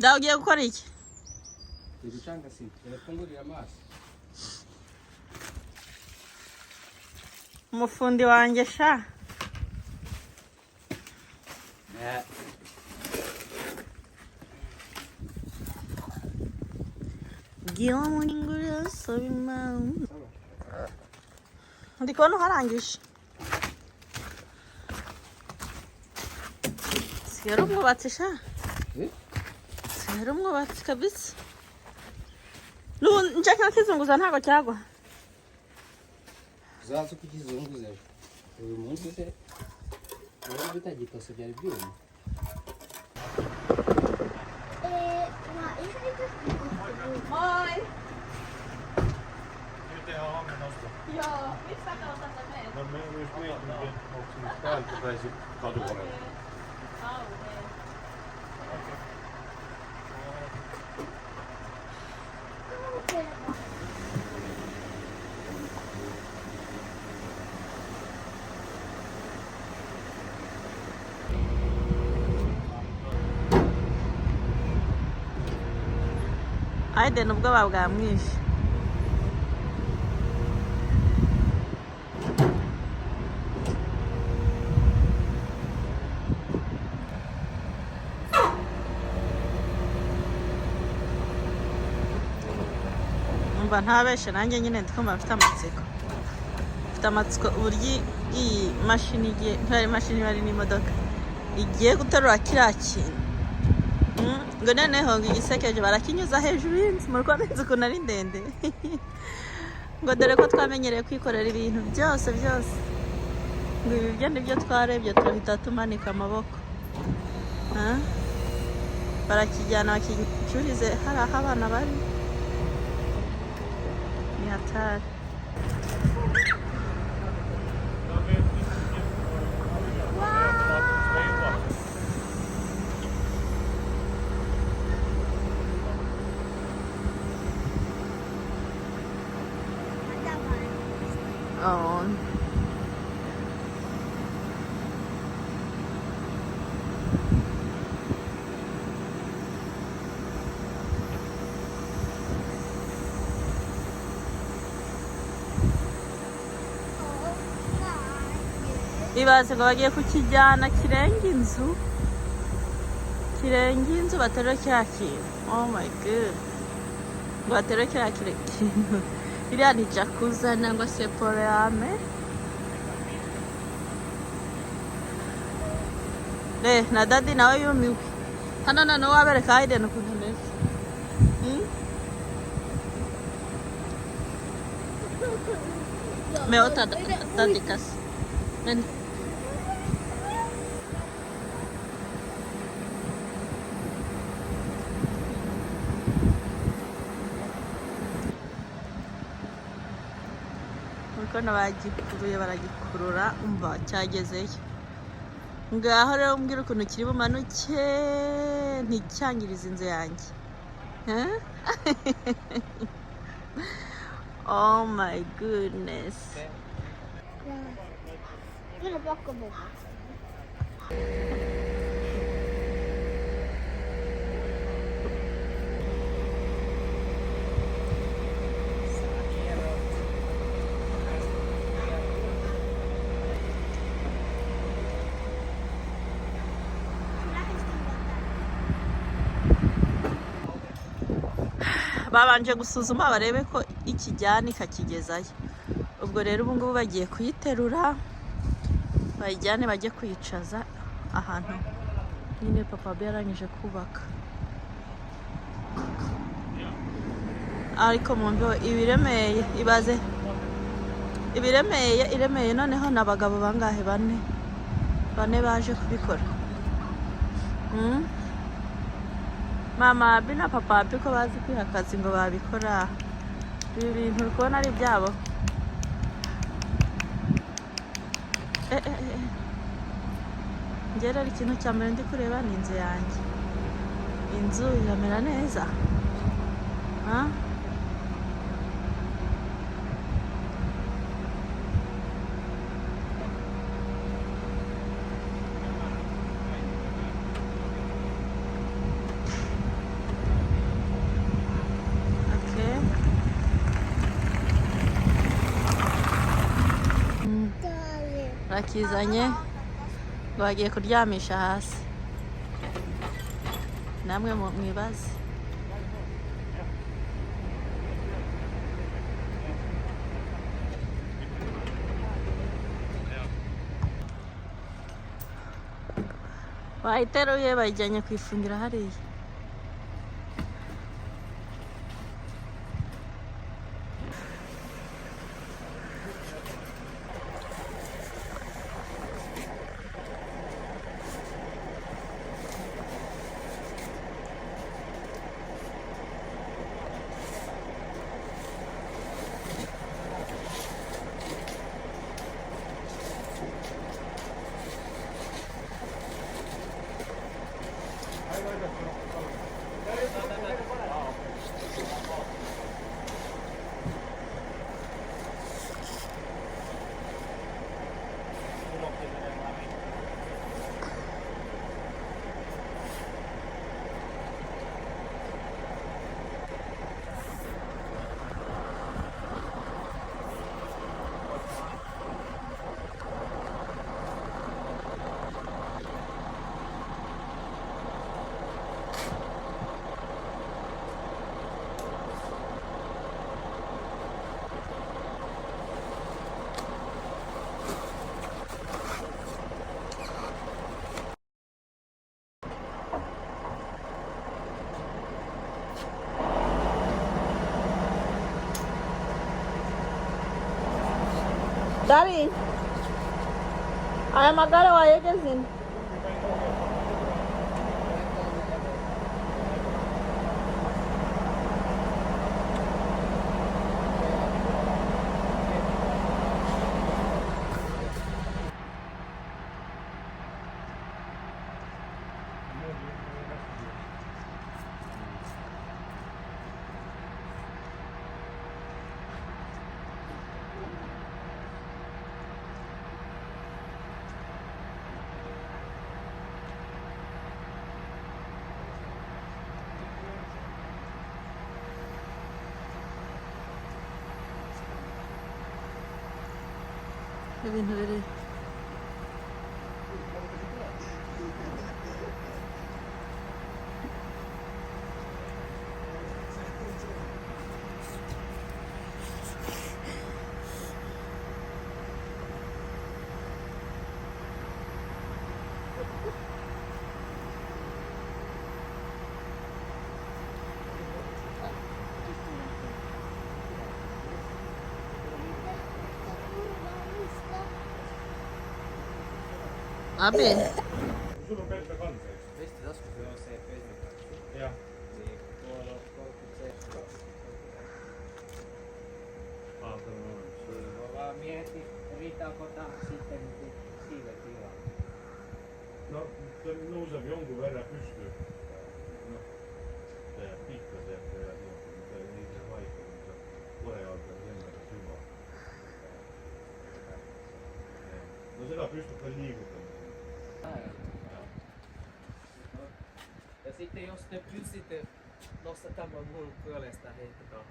Dawe ugiye gukora iki? Ibicanga si birafungurira amaso. Umufundi wanjye sha. Giye muri ngura sobima. Ndi kubona uharangije. Sigara umwubatsi sha. Sigara umwubatsi kabisa. Nje nkakizunguza ntago cyagwa. Zaza kukizunguza. Uyu munsi se wari bitagitose byari byuma. Hoi. Ja, vi snackar om detta med. Men vi smet också med spel på precis vad du har. Aide n'ubwoba bwamwishe. Umva ntabeshe nanjye nyine ndikumva mfite amatsiko. Mfite amatsiko uburyo iyi mashini igiye, ntari mashini bari n'imodoka igiye guterura kiriya kintu. Ngo noneho ngo igisekeje barakinyuza hejuru y'inzu mu rwanda inzu ukuntu ari ndende. Ngo dore ko twamenyereye kwikorera ibintu byose ngo ibi byo nibyo twarebye turahita tumanika amaboko. Barakijyana bakicurize hari aho abana bari. Ni hatari. Oh. Ibaze ngo bagiye kukijyana kirenga inzu baterura kiriya kintu. Oh my god. Ngo baterura kiriya kintu. Iriya ni jacuzzi nangwa se poreame. Na dadi nawe yumiwe. Hano noneho wabereka Aiden ukuntu ameze. Meota dadi kasi. Kono bagikuruye baragikurura umva cyagezeyo. Ngaho rero umbwira ukuntu kiri bumanuke nticyangiriza inzu yanjye. Oh my goodness. Babanje gusuzuma barebe ko ikijyana ikakigezayo. Ubwo rero ubu ngubu bagiye kuyiterura bayijyane bajye kuyicaza ahantu nyine papa yarangije kubaka. Ariko mu mbeho ibiremeye ibaze iremeye noneho n'abagabo bangahe bane baje kubikora. Mama Abi na Papa Abi ko bazi kwiha akazi ngo babikora. Ibi bintu uri kubona ari ibyabo. Ngera ari ikintu cya mbere ndi kureba ni inzu yanjye. Inzu iramera neza. bakizanye ngo bagiye kuryamisha hasi namwe mwibaze bayiteruye bayijyanye kuyifungira hariya Dari, aya magare wayegeze ino ibintu biri Abi, Sul on pelkkä kansa, eikö? Vestitaskus on se pehmekatsu. Jah. Niin, tuolla on 37. Tämä on. Voi vaan miettiä, riittääkö tämä sitten siitä tilaa. No, se nousee jonkun verran pystyy. No, se pikkasen ehkä ja jonkun, mutta ei niin se vaikea, mutta kore alkaa sen verran syvää. No sitä pystyt vielä liikuttamaan. Ja sitten jos te pystytte nostaa tämän mun puolesta heitä tuohon.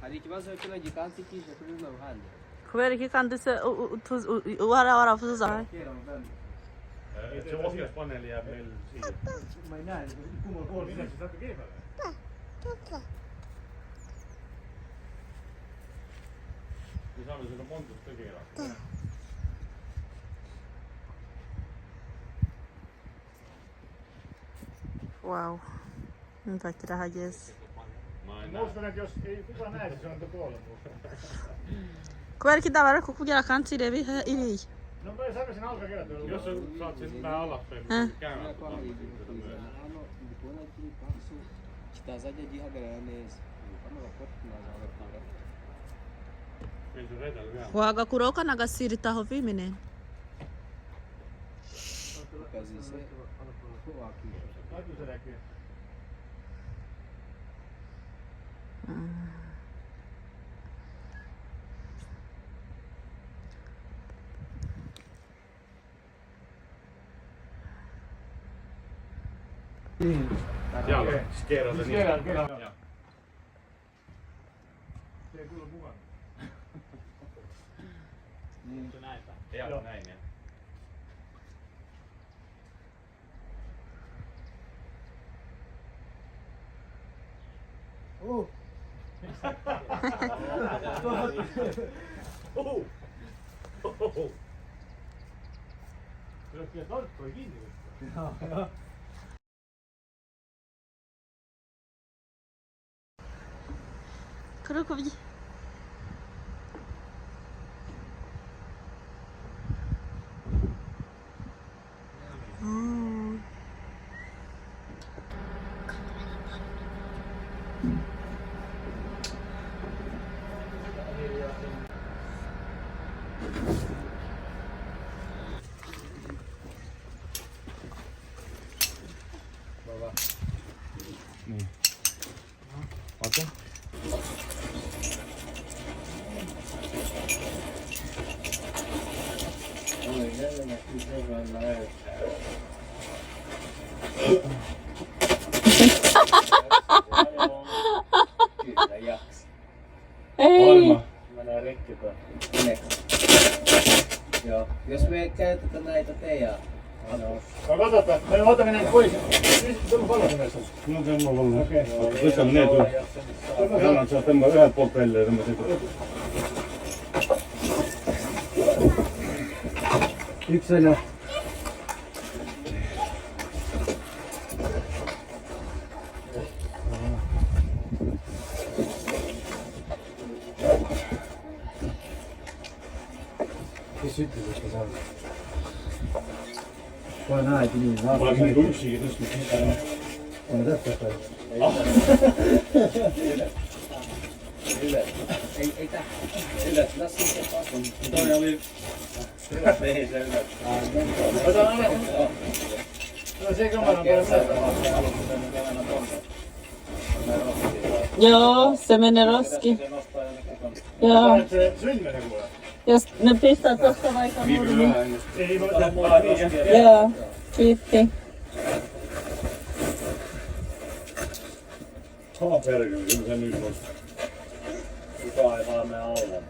Hadi ikibazo kino gikansikisha kuri runo ruhande. kubera iki kandi se waravuze zawe Se ohjauspaneeli jää meillä siihen. Mä en näe, kummalla On, minä se saatko kevällä? Niin saamme sieltä montus tekemään. wow nyt kirahageze Mä en Mä uskon, että jos ei kukaan näe, se on tuolla. kubera iki dabara kukubwira kandi irebe iriya No mä saako sen alkakertoilla? Jos sä saat sen vähän alaspäin, Häh? niin käymään tuota myöhemmin. Ndikubona kiri paksu kitazajya gihagarara neza. Hano bakora tunazabakura. Ei se vetällä vielä. wagakuraho ukanagasiiritaho viminene Kazi se wakira. Kaikki se näkyy. Siellä, skerata Skerata, niin. kerran. Joo. Se ei tullut mukana. niin kuin näitä. Joo, näin ja. Jos kyllä torppoi kiinni. Krokowi. Niin. Ota. Kyllä jaksa. Ei. Menee rikki tuo. Joo. Jos me ei käytetä näitä teidän No katsotaan, me otamme näin pois. Tullut valokunnassa. No se on ollut. Okei. Tässä on ne tuo. Annan saa tämmöinen yhden popelleen tämmöisen. Yksi aina. Syttyvystä saa. Voi näitä niin. Vai se niinku yksikin tässä. On tästä päin. Ei tää. Ylös. Lass sitten kasvun. Toi oli. Ylös. Ei se ylös. Ota aina. No se kameran päällä. Joo, se menee roski. Joo. Panet se synnäinen kuule. Jos ne pistää tosta vaikka nurmin. Ei voi tehdä. Joo, kiitti. Perkele, kyllä se nyt on. Kukaan ei vaan mene alle.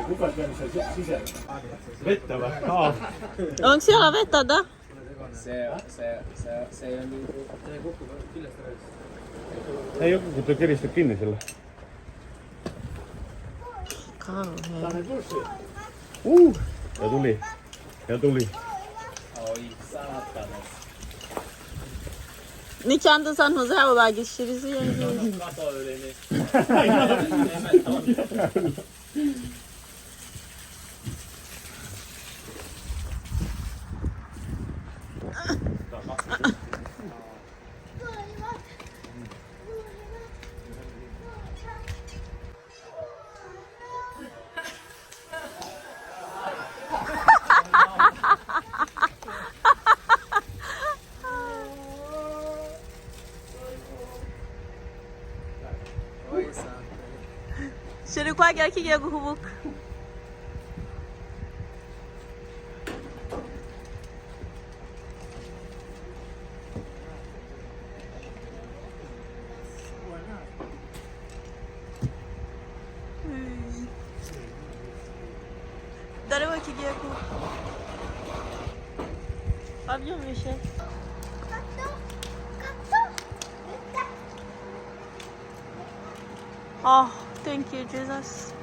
Kukaan käynyt sen sisällä. Vettä vähän. Onko siellä vettä? Se ei ole niinku... Ei joku kun te kiristä kiinni sillä. Kauhea. Tänne pussi. Ja tuli. Ja tuli. Oi saatanas. Ni kände sen hos Haubergis igen. Kato yli niin. Oi saatana. Shiri kwagera kigiye guhubuka. Dare kigiye guhubuka. Wabyumvishe? Oh, thank you, Jesus.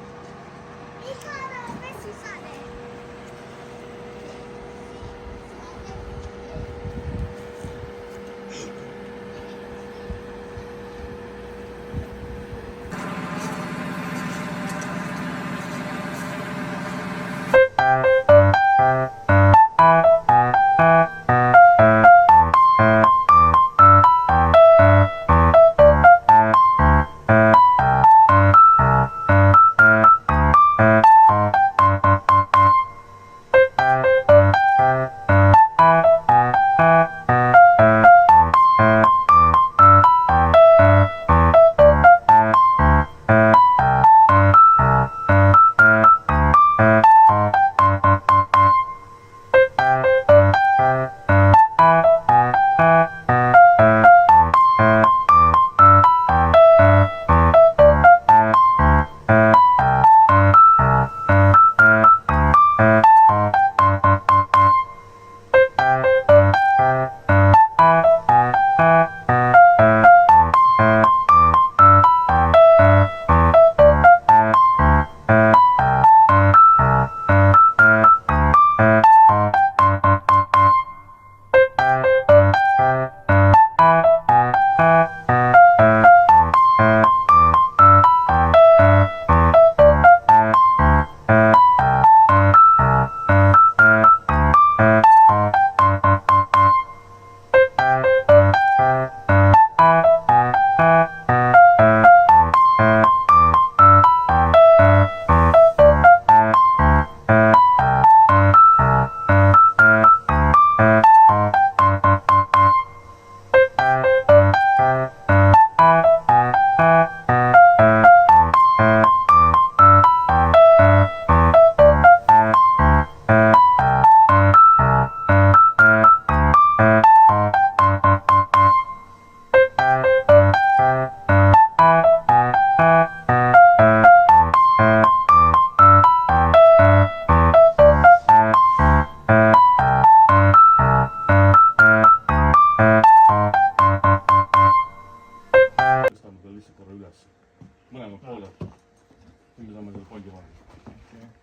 jalgpalli vahel.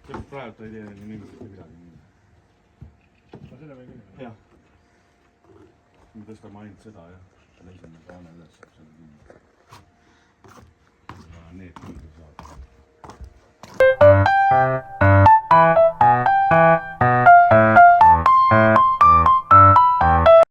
Sest praegu ei tee niimoodi midagi. No seda või küll. jah. me tõstame ainult seda ja esimene kaane üles saab selle kinni.